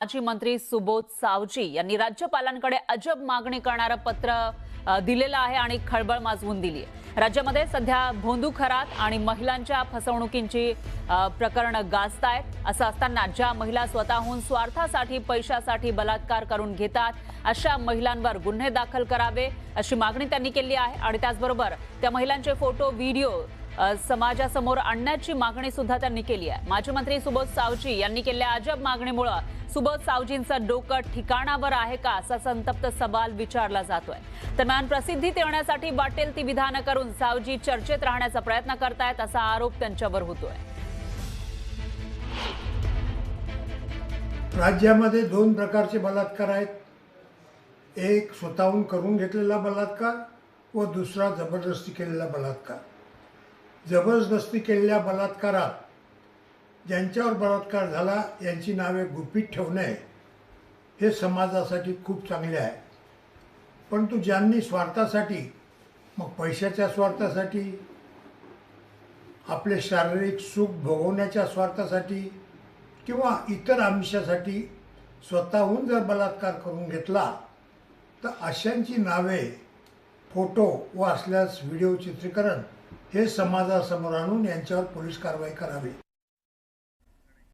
माजी मंत्री सुबोध सावजी यांनी राज्यपालांकडे अजब मागणी करणारं पत्र दिलेलं आहे आणि खळबळ माजवून दिली आहे। राज्यामध्ये सध्या भोंदू खरात आणि महिलांच्या फसवणुकींची प्रकरणं गाजतायत। असं असताना ज्या महिला स्वतःहून स्वार्थासाठी पैशासाठी बलात्कार करून घेतात अशा महिलांवर गुन्हे दाखल करावे अशी मागणी त्यांनी केली आहे आणि त्याचबरोबर त्या महिलांचे फोटो व्हिडिओ समाजासमोर आणण्याची मागणी सुद्धा त्यांनी केली आहे। माजी मंत्री सुबोध सावजी यांनी केलेल्या अजब मागणीमुळे सुबोध सावजींचं डोकं ठिकाणावर आहे का असा संतप्त सवाल विचारला जातोय। दरम्यान प्रसिद्धीत येण्यासाठी वाटेल ती विधानं करून सावजी चर्चेत राहण्याचा प्रयत्न करतायत असा आरोप त्यांच्यावर होतोय। राज्यामध्ये दोन प्रकारचे बलात्कार आहेत, एक स्वतःहून करून घेतलेला बलात्कार व दुसरा जबरदस्ती केलेला बलात्कार। जबरदस्ती केलेल्या बलात्कारात ज्यांच्यावर बलात्कार झाला यांची नावे गुपित ठेवणे हे समाजासाठी खूप चांगले आहे, परंतु ज्यांनी स्वार्थासाठी, मग पैशाच्या स्वार्थासाठी, आपले शारीरिक सुख भोगवण्याच्या स्वार्थासाठी किंवा इतर आमिषासाठी स्वतःहून जर बलात्कार करून घेतला तर अशांची नावे, फोटो व असल्यास व्हिडिओ चित्रीकरण हे समाजासमोर आणून यांच्यावर पोलीस कारवाई करावी।